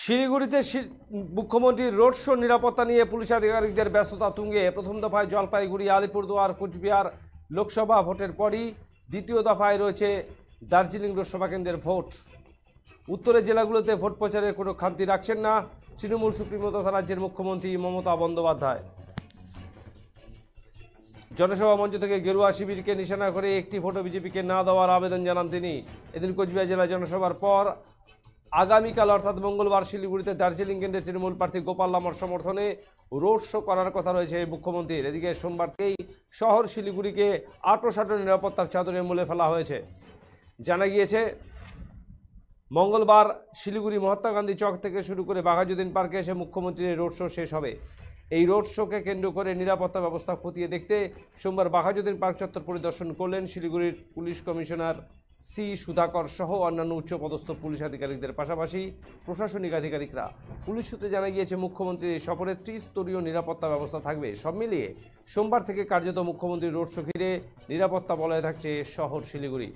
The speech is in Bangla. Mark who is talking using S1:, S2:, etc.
S1: শিলিগুড়িতে মুখ্যমন্ত্রীর রোড শো নিরাপত্তা নিয়ে পুলিশ আধিকারিকদের ব্যস্ততা তুঙ্গে। প্রথম দফায় জলপাইগুড়ি, আলিপুরদুয়ার, কোচবিহার লোকসভা ভোটের পরই দ্বিতীয় দফায় রয়েছে দার্জিলিং লোকসভা কেন্দ্রের ভোট। উত্তরের জেলাগুলোতে ভোট প্রচারের কোনো খামতি রাখছেন না তৃণমূল সুপ্রিমো তথা রাজ্যের মুখ্যমন্ত্রী মমতা বন্দ্যোপাধ্যায়। জনসভা মঞ্চ থেকে গেরুয়া শিবিরকে নিশানা করে একটি ভোটও বিজেপিকে না দেওয়ার আবেদন জানান তিনি। এদিন কোচবিহার জেলায় জনসভার পর আগামীকাল অর্থাৎ মঙ্গলবার শিলিগুড়িতে দার্জিলিং কেন্দ্রে তৃণমূল প্রার্থী গোপাল লামার সমর্থনে রোড শো করার কথা রয়েছে মুখ্যমন্ত্রীর। এদিকে সোমবার থেকেই শহর শিলিগুড়িকে আঁটো-সাঁটো নিরাপত্তার চাদরে মুলে ফেলা হয়েছে। জানা গিয়েছে মঙ্গলবার শিলিগুড়ি মহাত্মা গান্ধী চক থেকে শুরু করে বাঘাযতীন পার্কে এসে মুখ্যমন্ত্রীর রোড শো শেষ হবে। এই রোড শোকে কেন্দ্র করে নিরাপত্তা ব্যবস্থা খতিয়ে দেখতে সোমবার বাঘাযতীন পার্ক চত্বর পরিদর্শন করলেন শিলিগুড়ির পুলিশ কমিশনার সি সুধাকর সহ অন্যান্য উচ্চপদস্থ পুলিশ আধিকারিকদের পাশাপাশি প্রশাসনিক আধিকারিকরা। পুলিশ সূত্রে জানা গিয়েছে মুখ্যমন্ত্রীর এই সফরে ত্রিস্তরীয় নিরাপত্তা ব্যবস্থা থাকবে। সব মিলিয়ে সোমবার থেকে কার্যত মুখ্যমন্ত্রীর রোড শো ঘিরে নিরাপত্তা বলয়ে থাকছে শহর শিলিগুড়ি।